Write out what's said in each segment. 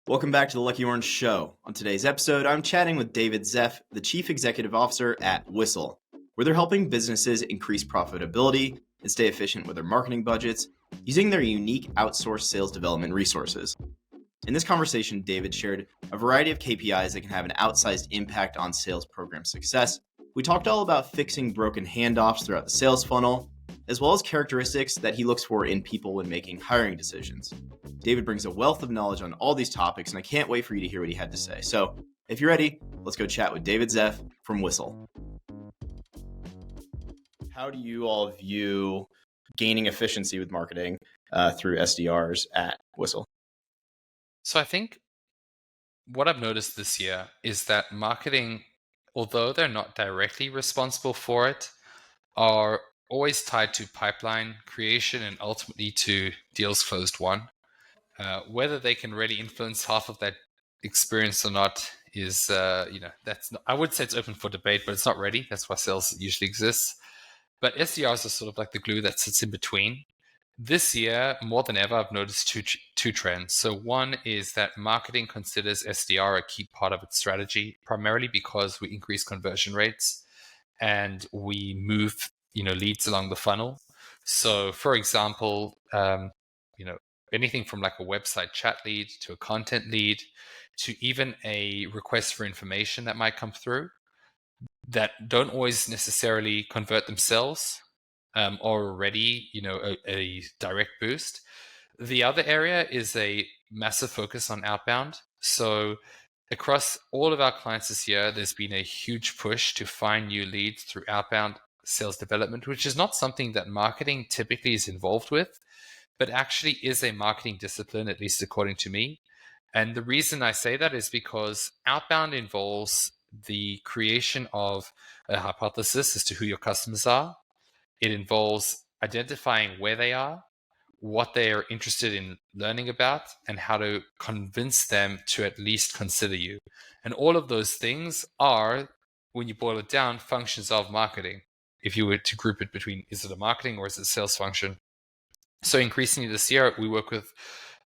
Welcome back to the Lucky Orange Show. On today's episode, I'm chatting with David Zeff, the Chief Executive Officer at Whistle, where they're helping businesses increase profitability and stay efficient with their marketing budgets using their unique outsourced sales development resources. In this conversation, David shared a variety of KPIs that can have an outsized impact on sales program success. We talked all about fixing broken handoffs throughout the sales funnel, as well as characteristics that he looks for in people when making hiring decisions. David brings a wealth of knowledge on all these topics, and I can't wait for you to hear what he had to say. So if you're ready, let's go chat with David Zeff from Whistle. How do you all view gaining efficiency with marketing through SDRs at Whistle? So I think what I've noticed this year is that marketing, although they're not directly responsible for it, are always tied to pipeline creation and ultimately to deals closed won. Whether they can really influence half of that experience or not is, that's not, I would say it's open for debate, but it's not ready. That's why sales usually exists. But SDRs are sort of like the glue that sits in between. This year, more than ever, I've noticed two trends. So one is that marketing considers SDR a key part of its strategy, primarily because we increase conversion rates and we move, leads along the funnel. So, for example, anything from like a website chat lead to a content lead to even a request for information that might come through that don't always necessarily convert themselves or already, a direct boost. The other area is a massive focus on outbound. So across all of our clients this year, there's been a huge push to find new leads through outbound sales development, which is not something that marketing typically is involved with, but actually is a marketing discipline, at least according to me. And the reason I say that is because outbound involves the creation of a hypothesis as to who your customers are. It involves identifying where they are, what they are interested in learning about, and how to convince them to at least consider you. And all of those things are, when you boil it down, functions of marketing. If you were to group it between, is it a marketing or is it a sales function? So increasingly this year, we work with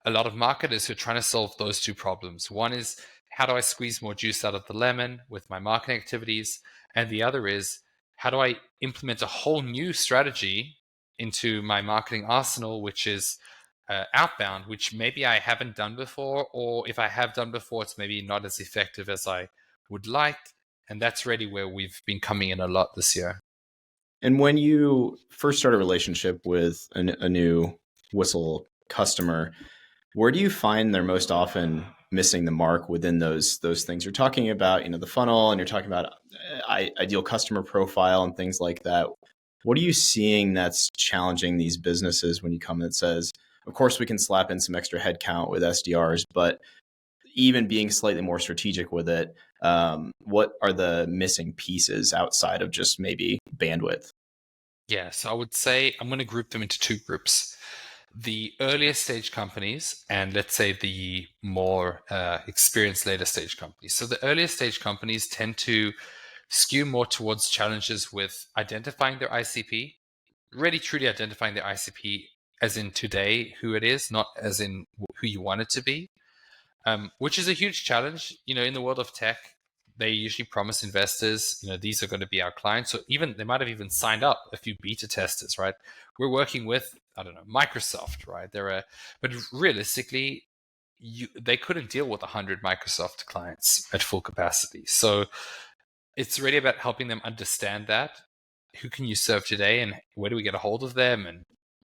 a lot of marketers who are trying to solve those two problems. One is, how do I squeeze more juice out of the lemon with my marketing activities? And the other is, how do I implement a whole new strategy into my marketing arsenal, which is outbound, which maybe I haven't done before, or if I have done before, it's maybe not as effective as I would like. And that's really where we've been coming in a lot this year. And when you first start a relationship with a new Whistle customer, where do you find they're most often missing the mark within those things? You're talking about, the funnel, and you're talking about ideal customer profile and things like that. What are you seeing that's challenging these businesses when you come and it says, of course, we can slap in some extra headcount with SDRs, but even being slightly more strategic with it, what are the missing pieces outside of just maybe bandwidth? Yeah, so I would say I'm going to group them into two groups. The earlier stage companies and let's say the more experienced later stage companies. So the earlier stage companies tend to skew more towards challenges with identifying their ICP, really truly identifying their ICP as in today, who it is, not as in who you want it to be, which is a huge challenge. In the world of tech, they usually promise investors, these are going to be our clients. So even they might have even signed up a few beta testers, right? We're working with, I don't know, Microsoft, right? But realistically, they couldn't deal with 100 Microsoft clients at full capacity. So it's really about helping them understand that. Who can you serve today, and where do we get a hold of them, and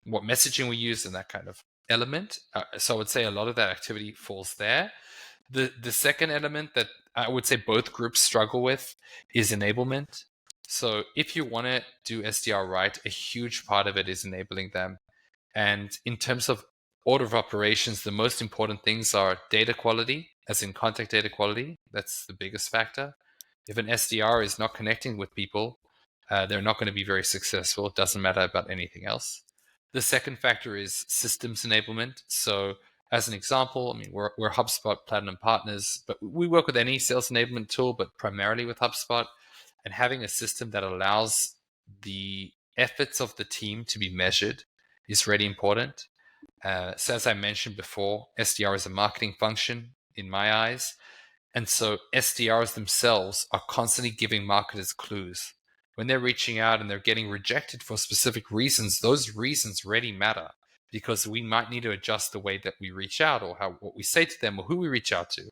what messaging we use, and that kind of element. So I would say a lot of that activity falls there. The second element that I would say both groups struggle with is enablement. So if you want to do SDR right, a huge part of it is enabling them. And in terms of order of operations, the most important things are data quality, as in contact data quality. That's the biggest factor. If an SDR is not connecting with people, they're not going to be very successful. It doesn't matter about anything else. The second factor is systems enablement. So as an example, we're HubSpot Platinum partners, but we work with any sales enablement tool, but primarily with HubSpot. And having a system that allows the efforts of the team to be measured is really important. So as I mentioned before, SDR is a marketing function. in my eyes. And so SDRs themselves are constantly giving marketers clues. When they're reaching out and they're getting rejected for specific reasons, those reasons really matter, because we might need to adjust the way that we reach out, or what we say to them, or who we reach out to.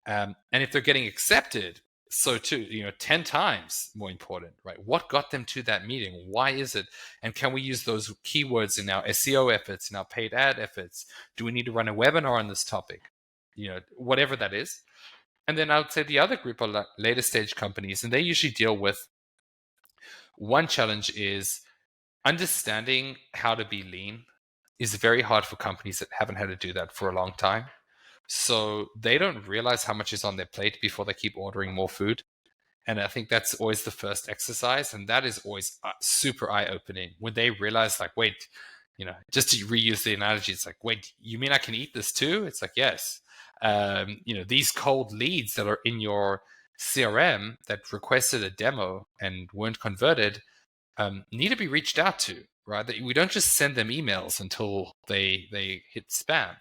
And if they're getting accepted, so too, 10 times more important, right? What got them to that meeting? Why is it? And can we use those keywords in our SEO efforts, in our paid ad efforts? Do we need to run a webinar on this topic? Whatever that is. And then I would say the other group are later stage companies, and they usually deal with one challenge is understanding how to be lean is very hard for companies that haven't had to do that for a long time. So they don't realize how much is on their plate before they keep ordering more food. And I think that's always the first exercise. And that is always super eye-opening when they realize, like, wait, just to reuse the analogy, it's like, wait, you mean I can eat this too? It's like, yes. These cold leads that are in your CRM that requested a demo and weren't converted need to be reached out to, right? That we don't just send them emails until they hit spam.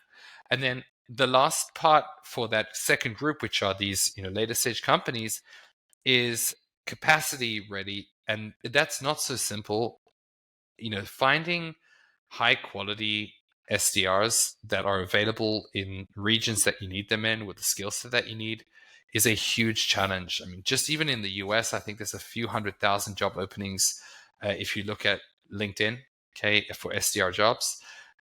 And then the last part for that second group, which are these later stage companies, is capacity ready. And that's not so simple. Finding high quality SDRs that are available in regions that you need them in with the skill set that you need is a huge challenge. I mean, just even in the US, I think there's a few 100,000 job openings if you look at LinkedIn, okay, for SDR jobs.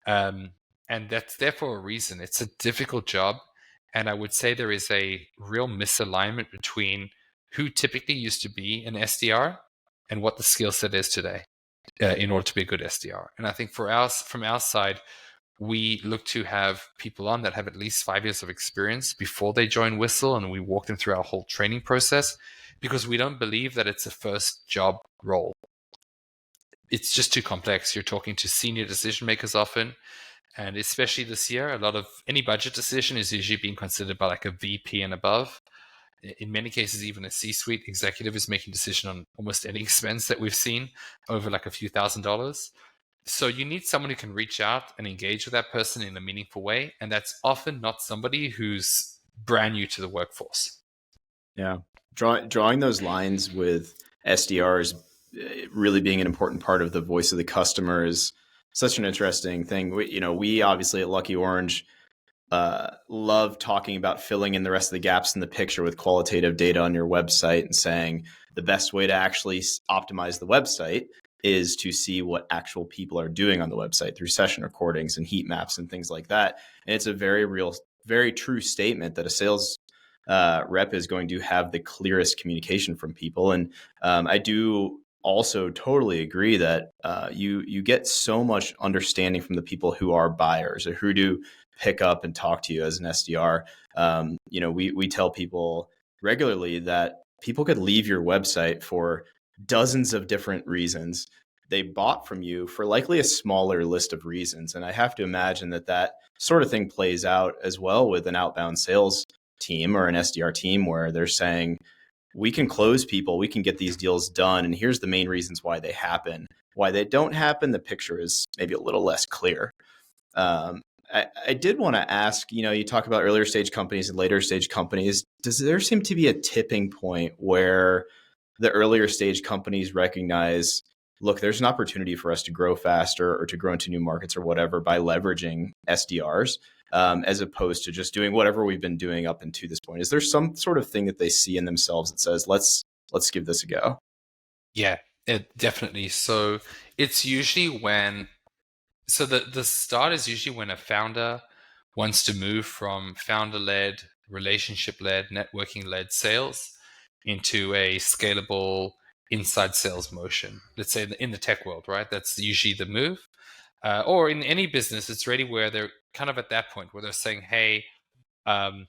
And that's there for a reason. It's a difficult job. And I would say there is a real misalignment between who typically used to be an SDR and what the skill set is today in order to be a good SDR. And I think for us, from our side, we look to have people on that have at least 5 years of experience before they join Whistle, and we walk them through our whole training process, because we don't believe that it's a first job role. It's just too complex. You're talking to senior decision makers often. And especially this year, any budget decision is usually being considered by like a VP and above. In many cases, even a C-suite executive is making a decision on almost any expense that we've seen over like a few $1,000s. So you need someone who can reach out and engage with that person in a meaningful way. And that's often not somebody who's brand new to the workforce. Yeah. Drawing those lines with SDRs really being an important part of the voice of the customer is such an interesting thing. We obviously at Lucky Orange love talking about filling in the rest of the gaps in the picture with qualitative data on your website and saying the best way to actually optimize the website is to see what actual people are doing on the website through session recordings and heat maps and things like that. And it's a very real, very true statement that a sales rep is going to have the clearest communication from people. And I do also totally agree that you get so much understanding from the people who are buyers or who do pick up and talk to you as an SDR. We tell people regularly that people could leave your website for dozens of different reasons. They bought from you for likely a smaller list of reasons. And I have to imagine that sort of thing plays out as well with an outbound sales team or an SDR team, where they're saying, we can close people, we can get these deals done, and here's the main reasons why they happen. Why they don't happen, the picture is maybe a little less clear. I did want to ask, you talk about earlier stage companies and later stage companies. Does there seem to be a tipping point where the earlier stage companies recognize, look, there's an opportunity for us to grow faster or to grow into new markets or whatever by leveraging SDRs, as opposed to just doing whatever we've been doing up until this point? Is there some sort of thing that they see in themselves that says, let's give this a go? Yeah, definitely. So it's usually the start is usually when a founder wants to move from founder-led, relationship-led, networking-led sales into a scalable inside sales motion. Let's say in the tech world, right? That's usually the move. Or in any business, it's really where they're kind of at that point where they're saying, hey, I'm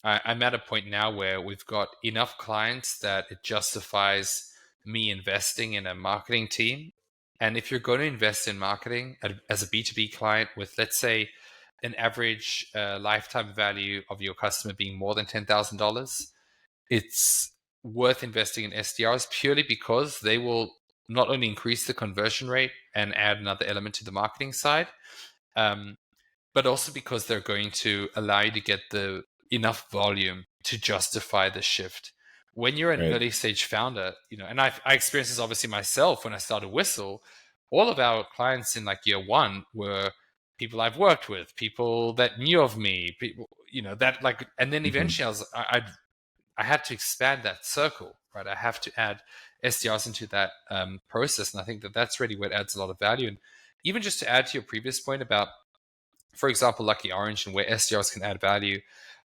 at a point now where we've got enough clients that it justifies me investing in a marketing team. And if you're going to invest in marketing as a B2B client with, let's say, an average lifetime value of your customer being more than $10,000, it's worth investing in SDRs purely because they will not only increase the conversion rate and add another element to the marketing side, but also because they're going to allow you to get the enough volume to justify the shift. When you're an Right. early stage founder, and I experienced this obviously myself when I started Whistle. All of our clients in like year one were people I've worked with, people that knew of me, people, that like, and then eventually I had to expand that circle, right? I have to add SDRs into that process, and I think that that's really where it adds a lot of value. And even just to add to your previous point about, for example, Lucky Orange and where SDRs can add value,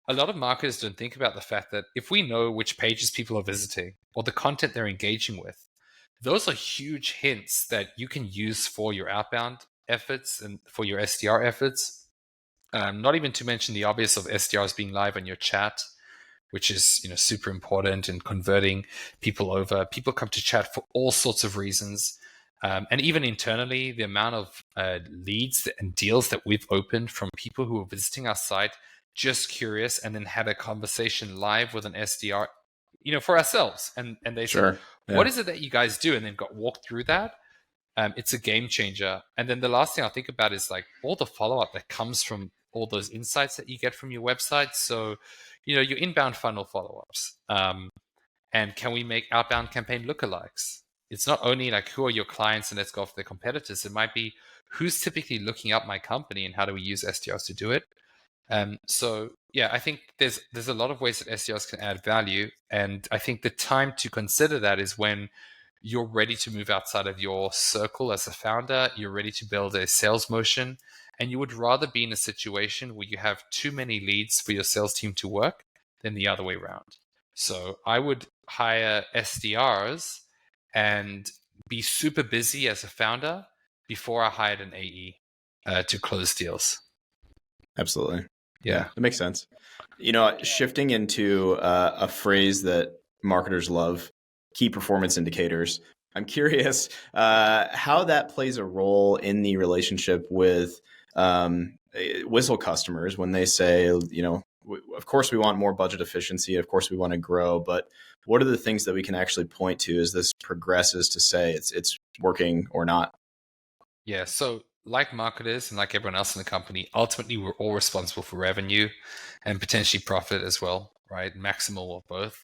a lot of marketers don't think about the fact that if we know which pages people are visiting or the content they're engaging with, those are huge hints that you can use for your outbound efforts and for your SDR efforts. Not even to mention the obvious of SDRs being live on your chat, which is super important in converting people over. People come to chat for all sorts of reasons. And even internally, the amount of leads and deals that we've opened from people who are visiting our site just curious and then had a conversation live with an SDR, for ourselves. And they said, Sure. what Yeah. is it that you guys do? And then got walked through that. It's a game changer. And then the last thing I think about is like all the follow-up that comes from all those insights that you get from your website. So, your inbound funnel follow-ups. And can we make outbound campaign lookalikes? It's not only like who are your clients and let's go after their competitors. It might be who's typically looking up my company and how do we use SDRs to do it. So yeah, I think there's a lot of ways that SDRs can add value, and I think the time to consider that is when you're ready to move outside of your circle as a founder. You're ready to build a sales motion, and you would rather be in a situation where you have too many leads for your sales team to work than the other way around. So I would hire SDRs and be super busy as a founder before I hired an AE to close deals. Absolutely. Yeah. That makes sense. Shifting into a phrase that marketers love, key performance indicators. I'm curious how that plays a role in the relationship with Whistle customers when they say, of course we want more budget efficiency, of course we want to grow, but what are the things that we can actually point to as this progresses to say it's working or not? Yeah. So like marketers and like everyone else in the company, ultimately we're all responsible for revenue and potentially profit as well, right? Maximal or both.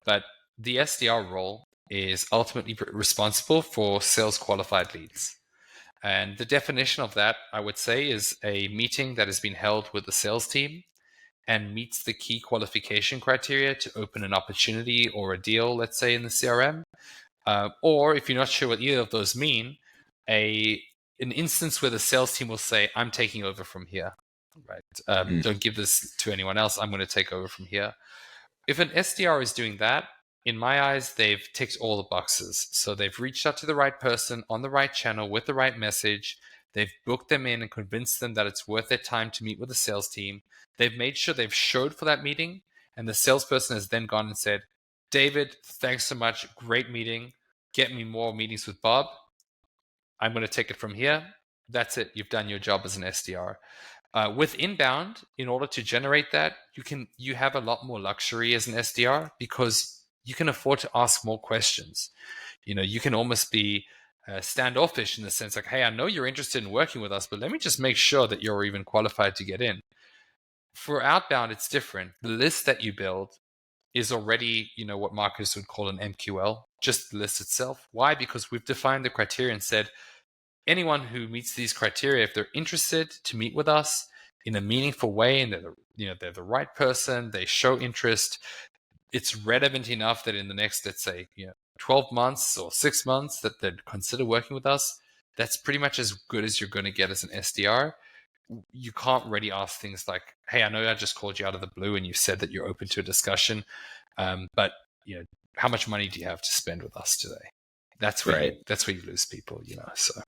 But the SDR role is ultimately responsible for sales qualified leads. And the definition of that, I would say, is a meeting that has been held with the sales team and meets the key qualification criteria to open an opportunity or a deal, let's say in the CRM. Or if you're not sure what either of those mean, an instance where the sales team will say, I'm taking over from here, right? Don't give this to anyone else. I'm going to take over from here. If an SDR is doing that, in my eyes, they've ticked all the boxes. So they've reached out to the right person on the right channel with the right message. They've booked them in and convinced them that it's worth their time to meet with the sales team. They've made sure they've showed for that meeting. And the salesperson has then gone and said, David, thanks so much. Great meeting. Get me more meetings with Bob. I'm going to take it from here. That's it. You've done your job as an SDR. With inbound, in order to generate that, you have a lot more luxury as an SDR because you can afford to ask more questions. You can almost be standoffish in the sense like, hey, I know you're interested in working with us, but let me just make sure that you're even qualified to get in. For outbound, it's different. The list that you build is already, what marketers would call an MQL, just the list itself. Why? Because we've defined the criteria and said, anyone who meets these criteria, if they're interested to meet with us in a meaningful way and they're the right person, they show interest, it's relevant enough that in the next, let's say, 12 months or 6 months that they'd consider working with us, that's pretty much as good as you're going to get as an SDR. You can't really ask things like, hey, I know I just called you out of the blue and you said that you're open to a discussion, but how much money do you have to spend with us today? That's where Right. that's where you lose people, so.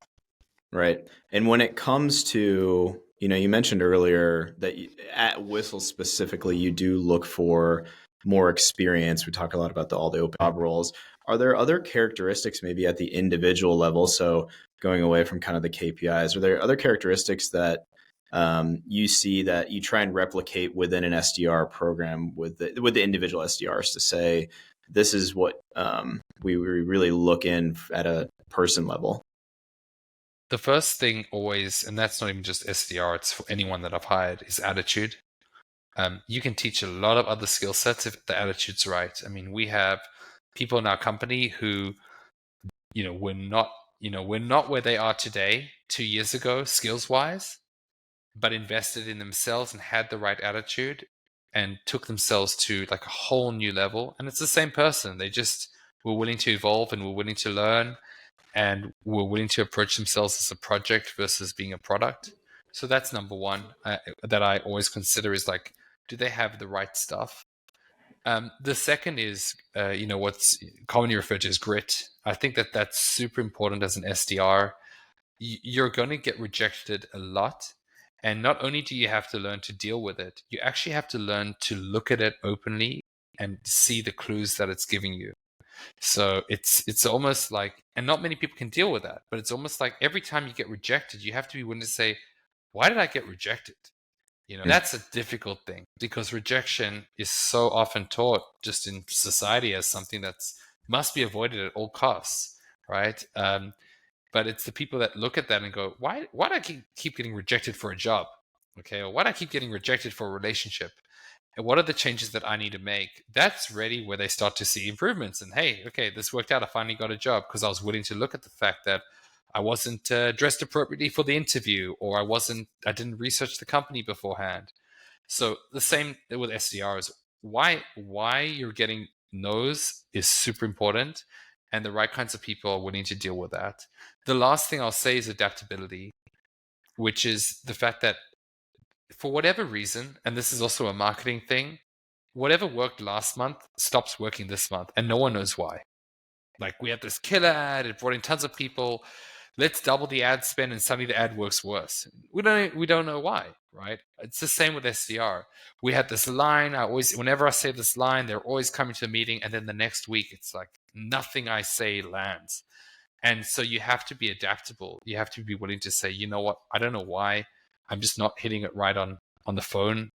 Right. And when it comes to, you mentioned earlier that at Whistle specifically, you do look for more experience. We talk a lot about all the open job roles. Are there other characteristics maybe at the individual level? So going away from kind of the KPIs, are there other characteristics that you see that you try and replicate within an SDR program with the individual SDRs to say, this is what we really look in at a person level? The first thing always, and that's not even just SDR, it's for anyone that I've hired, is attitude. You can teach a lot of other skill sets if the attitude's right. I mean, we have people in our company who, we're not where they are today 2 years ago, skills wise, but invested in themselves and had the right attitude and took themselves to like a whole new level. And it's the same person. They just were willing to evolve and were willing to learn and were willing to approach themselves as a project versus being a product. So that's number one that I always consider is like, do they have the right stuff? The second is, what's commonly referred to as grit. I think that that's super important as an SDR. You're going to get rejected a lot. And not only do you have to learn to deal with it, you actually have to learn to look at it openly and see the clues that it's giving you. So it's almost like, and not many people can deal with that, but it's almost like every time you get rejected, you have to be willing to say, why did I get rejected? That's a difficult thing because rejection is so often taught just in society as something that's must be avoided at all costs, right? But it's the people that look at that and go, why do I keep getting rejected for a job? Okay, or why do I keep getting rejected for a relationship? And what are the changes that I need to make? That's really where they start to see improvements. And hey, okay, this worked out. I finally got a job because I was willing to look at the fact that I wasn't dressed appropriately for the interview, or I didn't research the company beforehand. So the same with SDRs. Why you're getting no's is super important, and the right kinds of people are willing to deal with that. The last thing I'll say is adaptability, which is the fact that for whatever reason, and this is also a marketing thing, whatever worked last month stops working this month, and no one knows why. Like, we have this killer ad, it brought in tons of people. Let's double the ad spend, and suddenly the ad works worse. We don't know why, right? It's the same with SDR. We had this line. Whenever I say this line, they're always coming to the meeting, and then the next week it's like nothing I say lands. And so you have to be adaptable. You have to be willing to say, you know what? I don't know why. I'm just not hitting it right on the phone.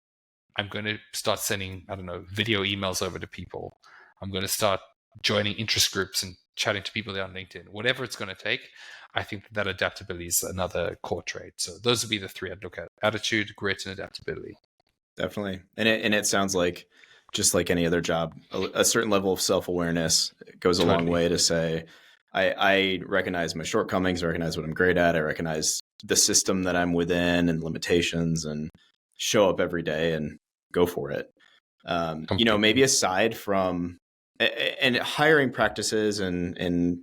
I'm going to start sending, I don't know, video emails over to people. I'm going to start joining interest groups and chatting to people there on LinkedIn. Whatever it's going to take, I think that adaptability is another core trait. So those would be the three I'd look at: attitude, grit, and adaptability. Definitely. And it sounds like, just like any other job, a certain level of self-awareness goes a long way to say, I recognize my shortcomings, I recognize what I'm great at, I recognize the system that I'm within and limitations, and show up every day and go for it. Maybe aside from and hiring practices and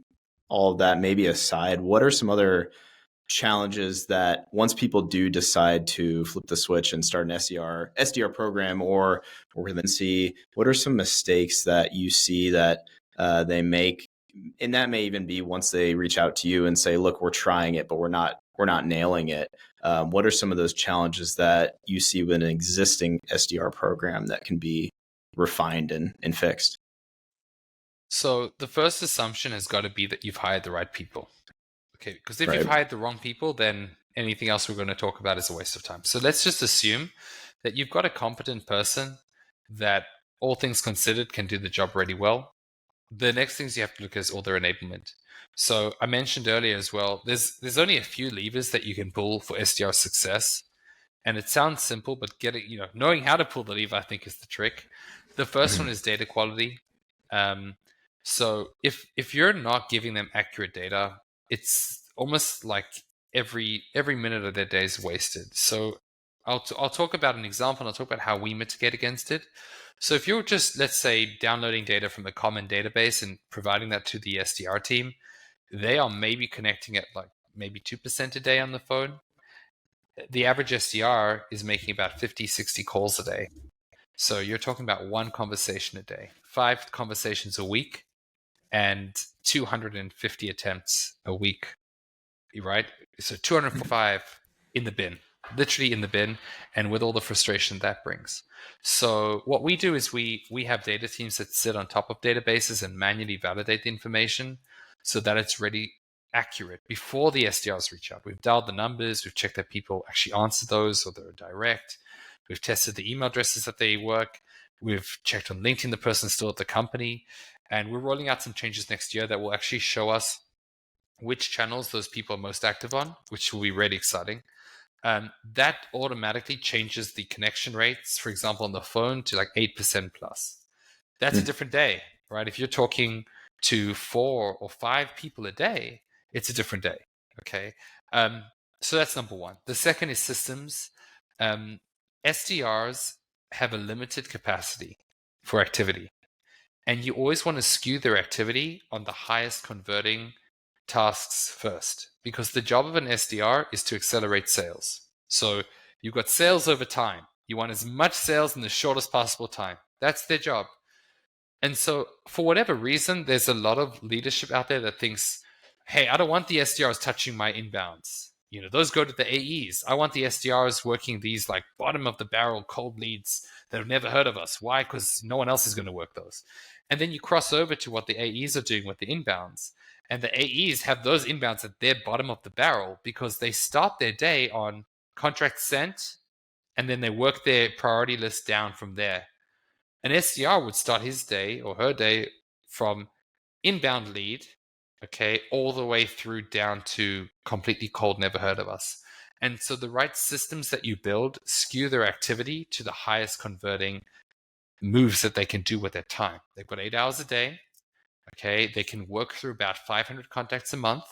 all of that, maybe aside, what are some other challenges that once people do decide to flip the switch and start an SDR program or then see, what are some mistakes that you see that they make? And that may even be once they reach out to you and say, look, we're trying it, but we're not nailing it. What are some of those challenges that you see with an existing SDR program that can be refined and fixed? So the first assumption has got to be that you've hired the right people. Okay, because if you've hired the wrong people, then anything else we're going to talk about is a waste of time. So let's just assume that you've got a competent person that, all things considered, can do the job really well. The next things you have to look at is all their enablement. So I mentioned earlier as well, there's only a few levers that you can pull for SDR success. And it sounds simple, but knowing how to pull the lever, I think, is the trick. The first one is data quality. So if you're not giving them accurate data, it's almost like every minute of their day is wasted. So I'll talk about an example, and I'll talk about how we mitigate against it. So if you're just, let's say, downloading data from a common database and providing that to the SDR team, they are maybe connecting at like maybe 2% a day on the phone. The average SDR is making about 50, 60 calls a day. So you're talking about one conversation a day, 5 conversations a week, and 250 attempts a week, right? So 205 in the bin, literally in the bin, and with all the frustration that brings. So what we do is we have data teams that sit on top of databases and manually validate the information so that it's really accurate before the SDRs reach out. We've dialed the numbers, we've checked that people actually answer those or they're direct. We've tested the email addresses that they work. We've checked on LinkedIn the person's still at the company. And we're rolling out some changes next year that will actually show us which channels those people are most active on, which will be really exciting. that automatically changes the connection rates, for example, on the phone to like 8% plus. That's a different day, right? If you're talking to 4 or 5 people a day, it's a different day, okay? So that's number one. The second is systems. SDRs have a limited capacity for activity, and you always want to skew their activity on the highest converting tasks first, because the job of an SDR is to accelerate sales. So you've got sales over time. You want as much sales in the shortest possible time. That's their job. And so for whatever reason, there's a lot of leadership out there that thinks, hey, I don't want the SDRs touching my inbounds. Those go to the AEs. I want the SDRs working these like bottom of the barrel cold leads that have never heard of us. Why? Because no one else is going to work those. And then you cross over to what the AEs are doing with the inbounds. And the AEs have those inbounds at their bottom of the barrel because they start their day on contract sent, and then they work their priority list down from there. An SDR would start his day or her day from inbound lead, okay, all the way through down to completely cold, never heard of us. And so the right systems that you build skew their activity to the highest converting moves that they can do with their time. They've got 8 hours a day, okay, they can work through about 500 contacts a month.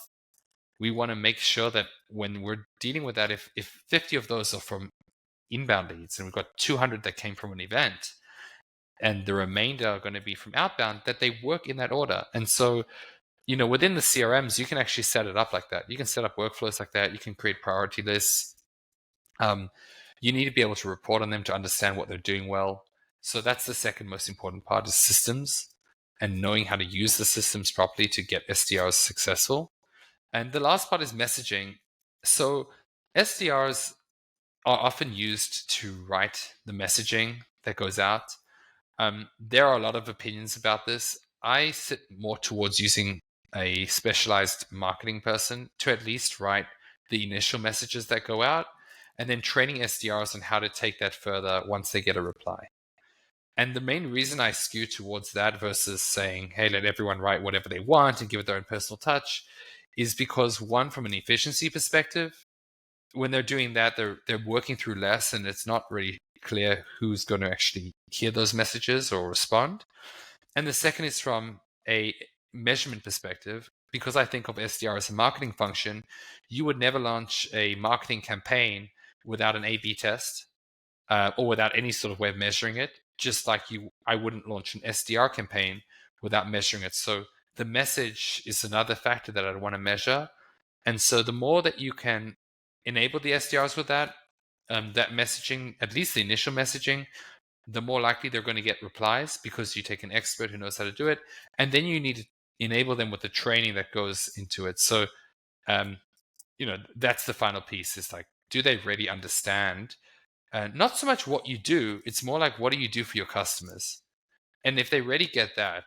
We want to make sure that when we're dealing with that, if 50 of those are from inbound leads and we've got 200 that came from an event, and the remainder are going to be from outbound, that they work in that order. And so, within the CRMs, you can actually set it up like that. You can set up workflows like that. You can create priority lists. You need to be able to report on them to understand what they're doing well. So that's the second most important part, is systems and knowing how to use the systems properly to get SDRs successful. And the last part is messaging. So SDRs are often used to write the messaging that goes out. There are a lot of opinions about this. I sit more towards using a specialized marketing person to at least write the initial messages that go out, and then training SDRs on how to take that further once they get a reply. And the main reason I skew towards that versus saying, hey, let everyone write whatever they want and give it their own personal touch, is because, one, from an efficiency perspective, when they're doing that, they're working through less, and it's not really clear who's going to actually hear those messages or respond. And the second is from a measurement perspective, because I think of SDR as a marketing function. You would never launch a marketing campaign without an A/B test or without any sort of way of measuring it, just like I wouldn't launch an SDR campaign without measuring it. So the message is another factor that I'd want to measure. And so the more that you can enable the SDRs with that messaging, at least the initial messaging, the more likely they're going to get replies, because you take an expert who knows how to do it. And then you need to enable them with the training that goes into it. So, that's the final piece, is like, do they really understand? Not so much what you do, it's more like, what do you do for your customers? And if they really get that,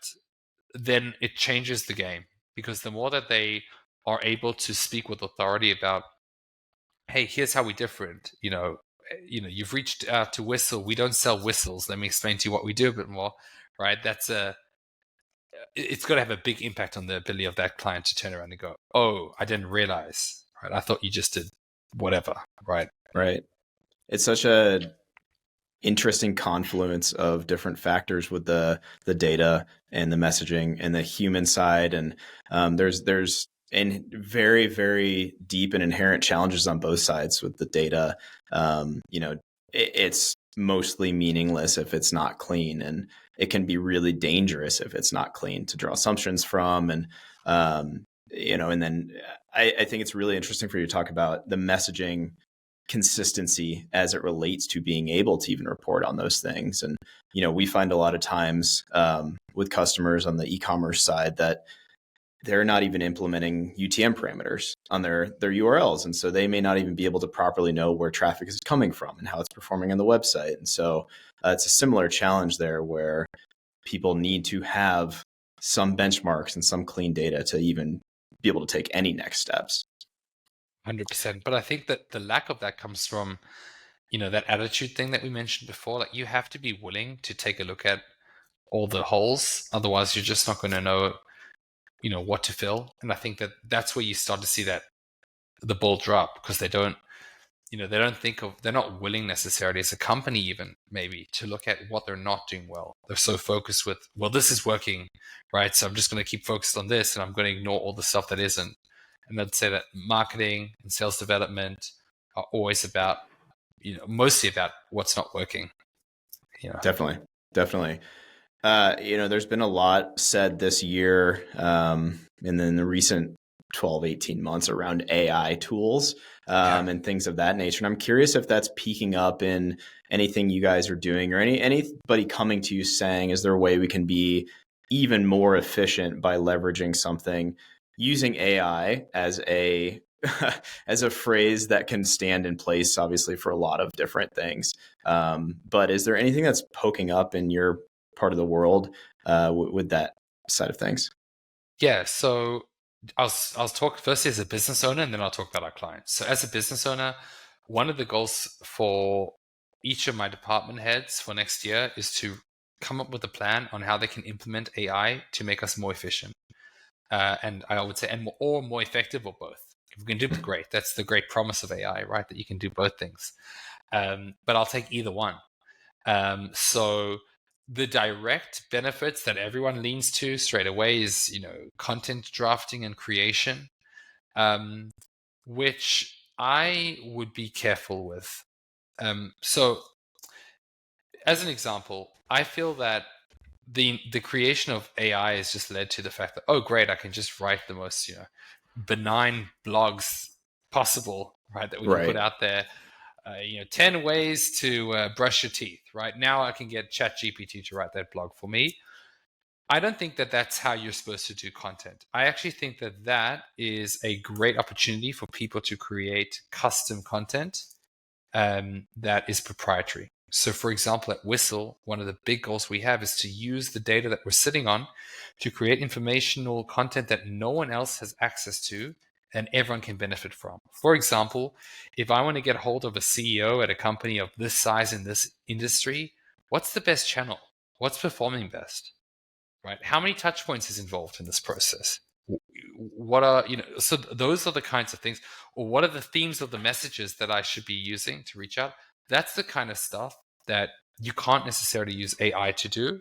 then it changes the game, because the more that they are able to speak with authority about, hey, here's how we're different. You've reached out to Whistle. We don't sell whistles. Let me explain to you what we do a bit more, right? It's got to have a big impact on the ability of that client to turn around and go, oh, I didn't realize, right? I thought you just did whatever, right? Right. It's such a interesting confluence of different factors with the data and the messaging and the human side. And there's and very, very deep and inherent challenges on both sides with the data. It's mostly meaningless if it's not clean, and it can be really dangerous if it's not clean to draw assumptions from. And, and then I think it's really interesting for you to talk about the messaging consistency as it relates to being able to even report on those things. And, we find a lot of times with customers on the e-commerce side that they're not even implementing UTM parameters on their URLs. And so they may not even be able to properly know where traffic is coming from and how it's performing on the website. And so it's a similar challenge there, where people need to have some benchmarks and some clean data to even be able to take any next steps. 100%. But I think that the lack of that comes from, that attitude thing that we mentioned before. Like, you have to be willing to take a look at all the holes. Otherwise, you're just not going to know what to fill. And I think that that's where you start to see that the ball drop, because they don't, they're not willing necessarily as a company even maybe to look at what they're not doing well. They're so focused with, well, this is working, right? So I'm just going to keep focused on this and I'm going to ignore all the stuff that isn't. And I'd say that marketing and sales development are always about, mostly about what's not working. Definitely. There's been a lot said this year, and then the recent 12, 18 months around AI tools and things of that nature. And I'm curious if that's peaking up in anything you guys are doing, or anybody coming to you saying, is there a way we can be even more efficient by leveraging something using AI as a as a phrase that can stand in place, obviously, for a lot of different things. But is there anything that's poking up in your part of the world with that side of things? Yeah. So I'll talk first as a business owner, and then I'll talk about our clients. So as a business owner, one of the goals for each of my department heads for next year is to come up with a plan on how they can implement AI to make us more efficient. And I would say, or more effective, or both. If we can do it, great. That's the great promise of AI, right? That you can do both things. But I'll take either one. So the direct benefits that everyone leans to straight away is, content drafting and creation, which I would be careful with. So as an example, I feel that the creation of AI has just led to the fact that, oh, great, I can just write the most, benign blogs possible, right? That we can put out there. 10 ways to brush your teeth, right? Now I can get ChatGPT to write that blog for me. I don't think that that's how you're supposed to do content. I actually think that that is a great opportunity for people to create custom content that is proprietary. So for example, at Whistle, one of the big goals we have is to use the data that we're sitting on to create informational content that no one else has access to and everyone can benefit from. For example, if I want to get hold of a CEO at a company of this size in this industry, what's the best channel? What's performing best? Right? How many touch points is involved in this process? What are, so those are the kinds of things, or what are the themes of the messages that I should be using to reach out? That's the kind of stuff that you can't necessarily use AI to do.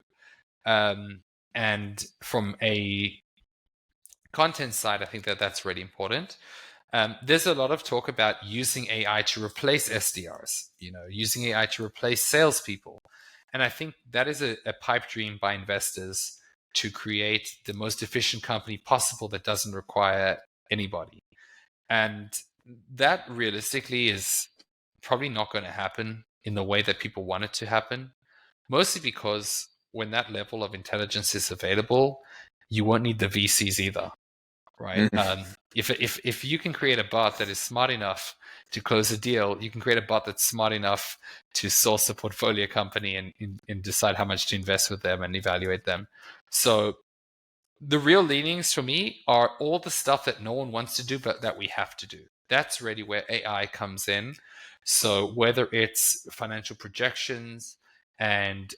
And from a content side, I think that that's really important. There's a lot of talk about using AI to replace SDRs, using AI to replace salespeople. And I think that is a pipe dream by investors to create the most efficient company possible that doesn't require anybody. And that realistically is probably not going to happen in the way that people want it to happen, mostly because when that level of intelligence is available, you won't need the VCs either, right? If you can create a bot that is smart enough to close a deal, you can create a bot that's smart enough to source a portfolio company and decide how much to invest with them and evaluate them. So the real leanings for me are all the stuff that no one wants to do, but that we have to do. That's really where AI comes in. So whether it's financial projections and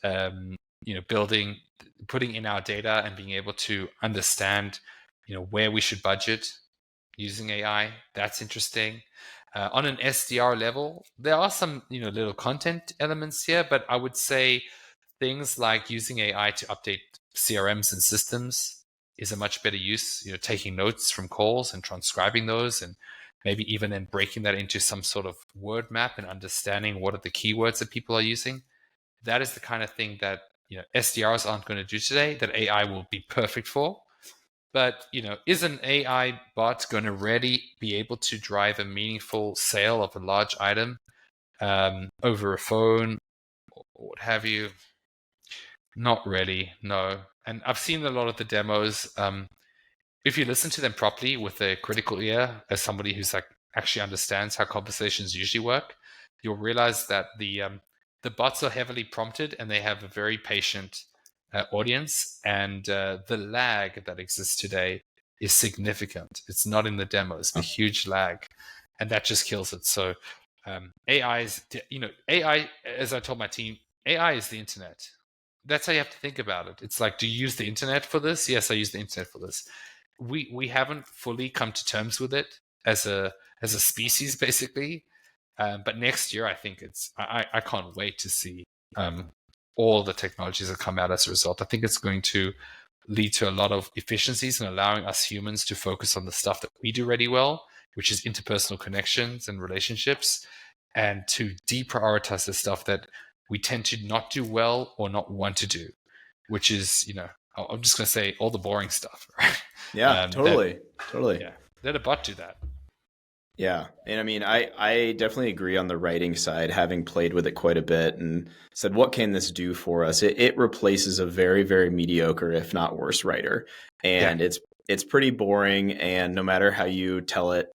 putting in our data and being able to understand, where we should budget using AI, that's interesting. On an SDR level, there are some, little content elements here, but I would say things like using AI to update CRMs and systems is a much better use, taking notes from calls and transcribing those, and maybe even then breaking that into some sort of word map and understanding what are the keywords that people are using. That is the kind of thing that, SDRs aren't going to do today, that AI will be perfect for. But, is an AI bot going to really be able to drive a meaningful sale of a large item over a phone or what have you? Not really, no. And I've seen a lot of the demos. If you listen to them properly with a critical ear, as somebody who's actually understands how conversations usually work, you'll realize that the bots are heavily prompted and they have a very patient audience, and the lag that exists today is significant. It's not in the demos, the huge lag, and that just kills it. So AI, as I told my team, AI is the internet. That's how you have to think about it. It's like, do you use the internet for this? Yes, I use the internet for this. We haven't fully come to terms with it as a species, basically. But next year, I think I can't wait to see all the technologies that come out as a result. I think it's going to lead to a lot of efficiencies and allowing us humans to focus on the stuff that we do really well, which is interpersonal connections and relationships, and to deprioritize the stuff that we tend to not do well or not want to do, which is, I'm just going to say all the boring stuff, right? Yeah, totally. Yeah, let a bot do that. Yeah. And I mean, I definitely agree on the writing side, having played with it quite a bit and said, what can this do for us? It replaces a very, very mediocre, if not worse, writer. And it's pretty boring. And no matter how you tell it,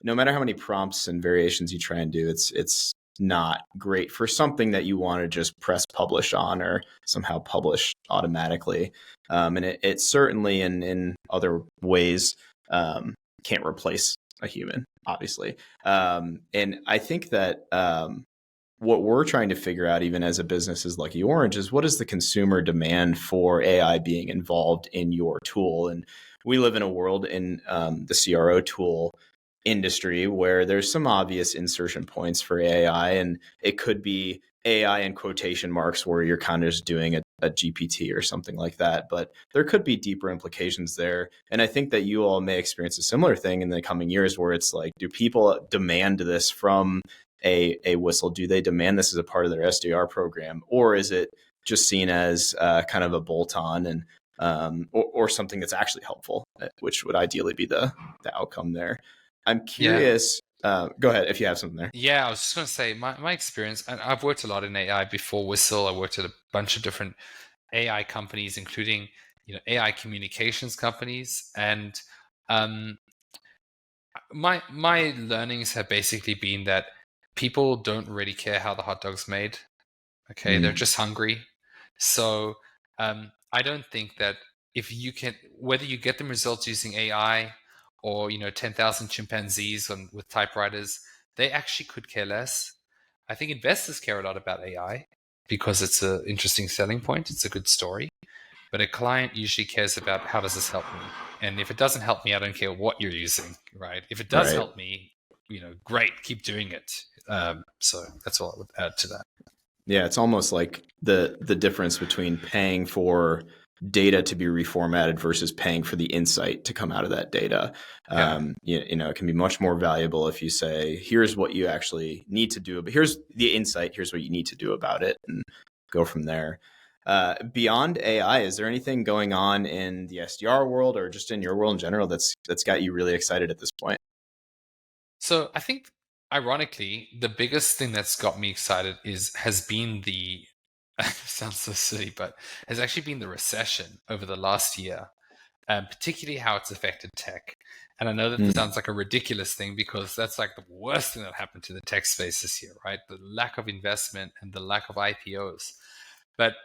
no matter how many prompts and variations you try and do, it's not great for something that you want to just press publish on or somehow publish automatically. And it certainly in other ways can't replace a human, obviously. And I think that what we're trying to figure out, even as a business as Lucky Orange, is what is the consumer demand for AI being involved in your tool? And we live in a world in the CRO tool industry where there's some obvious insertion points for AI, and it could be AI in quotation marks where you're kind of just doing a GPT or something like that. But there could be deeper implications there. And I think that you all may experience a similar thing in the coming years where it's like, do people demand this from a Whistle? Do they demand this as a part of their SDR program? Or is it just seen as kind of a bolt-on and or something that's actually helpful, which would ideally be the outcome there? I'm curious. Go ahead if you have something there. Yeah, I was just going to say my experience, and I've worked a lot in AI before Whistle. I worked at a bunch of different AI companies, including AI communications companies, and my learnings have basically been that people don't really care how the hot dog's made. Okay, they're just hungry. So I don't think that if you can, whether you get them results using AI or 10,000 chimpanzees with typewriters, they actually could care less. I think investors care a lot about AI because it's an interesting selling point. It's a good story. But a client usually cares about, how does this help me? And if it doesn't help me, I don't care what you're using, right? If it does help me, great, keep doing it. So that's all I would add to that. Yeah, it's almost like the difference between paying for data to be reformatted versus paying for the insight to come out of that data. It can be much more valuable if you say, here's what you actually need to do, but here's the insight, here's what you need to do about it, and go from there. Beyond AI, is there anything going on in the SDR world or just in your world in general that's got you really excited at this point? So I think, ironically, the biggest thing that's got me excited has been the sounds so silly, but has actually been the recession over the last year, particularly how it's affected tech. And I know that this sounds like a ridiculous thing because that's like the worst thing that happened to the tech space this year, right? The lack of investment and the lack of IPOs. But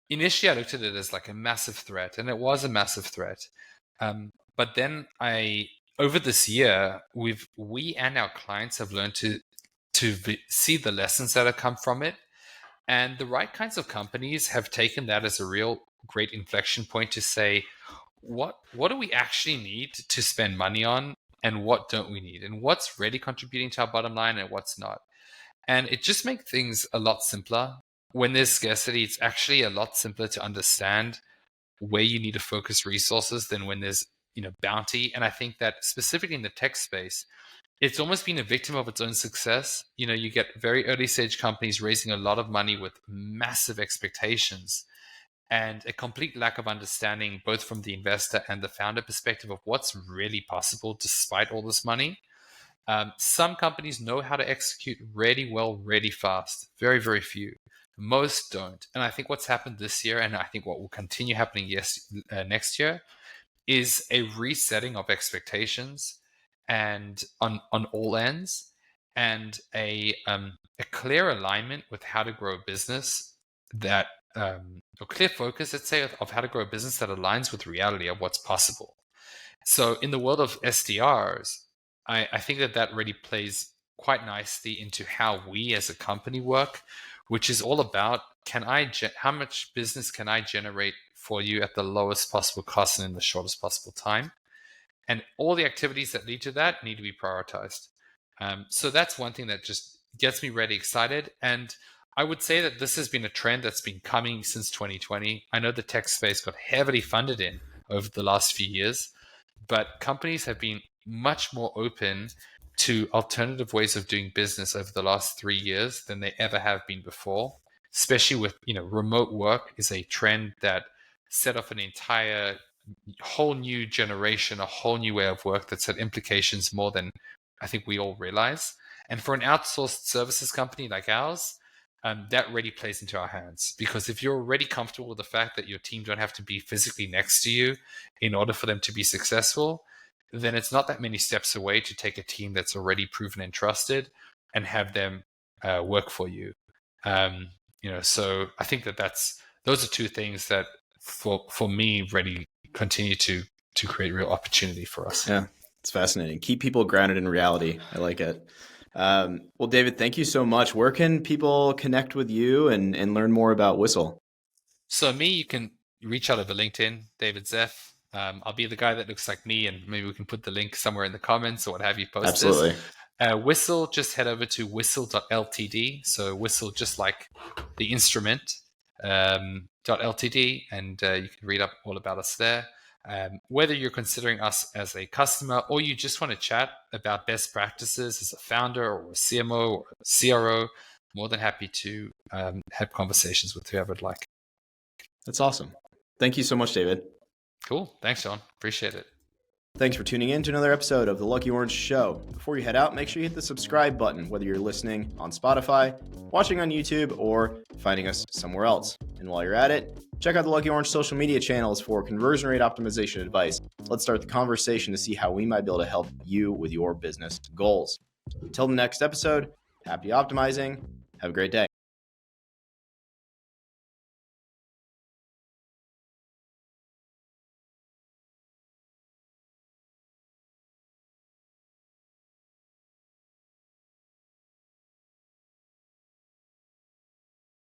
initially, I looked at it as like a massive threat, and it was a massive threat. But then over this year, we and our clients have learned to see the lessons that have come from it. And the right kinds of companies have taken that as a real great inflection point to say, what do we actually need to spend money on, and what don't we need, and what's really contributing to our bottom line and what's not. And it just makes things a lot simpler. When there's scarcity, it's actually a lot simpler to understand where you need to focus resources than when there's bounty. And I think that specifically in the tech space, it's almost been a victim of its own success. You get very early stage companies raising a lot of money with massive expectations and a complete lack of understanding, both from the investor and the founder perspective, of what's really possible despite all this money. Some companies know how to execute really well, really fast. Very, very few. Most don't. And I think what's happened this year, and I think what will continue happening next year, is a resetting of expectations and on all ends, and a clear alignment with how to grow a business that, or clear focus, let's say, of how to grow a business that aligns with reality of what's possible. So in the world of SDRs, I think that really plays quite nicely into how we as a company work, which is all about, how much business can I generate for you at the lowest possible cost and in the shortest possible time? And all the activities that lead to that need to be prioritized. So that's one thing that just gets me really excited. And I would say that this has been a trend that's been coming since 2020. I know the tech space got heavily funded in over the last few years, but companies have been much more open to alternative ways of doing business over the last 3 years than they ever have been before, especially with, remote work is a trend that set off an entire whole new generation, a whole new way of work that's had implications more than I think we all realize. And for an outsourced services company like ours, that really plays into our hands, because if you're already comfortable with the fact that your team don't have to be physically next to you in order for them to be successful, then it's not that many steps away to take a team that's already proven and trusted and have them work for you. So I think those are two things that for me really continue to create real opportunity for us. Yeah, it's fascinating. Keep people grounded in reality. I like it. Well, David, thank you so much. Where can people connect with you and learn more about Whistle? So you can reach out over LinkedIn, David Zeff. I'll be the guy that looks like me, and maybe we can put the link somewhere in the comments or what have you. Post Absolutely. this. Whistle, just head over to whistle.ltd. So Whistle, just like the instrument, .ltd, and you can read up all about us there. Whether you're considering us as a customer or you just want to chat about best practices as a founder or a CMO or a CRO, more than happy to have conversations with whoever would like. That's awesome. Thank you so much, David. Cool. Thanks, John. Appreciate it. Thanks for tuning in to another episode of The Lucky Orange Show. Before you head out, make sure you hit the subscribe button, whether you're listening on Spotify, watching on YouTube, or finding us somewhere else. And while you're at it, check out the Lucky Orange social media channels for conversion rate optimization advice. Let's start the conversation to see how we might be able to help you with your business goals. Until the next episode, happy optimizing. Have a great day.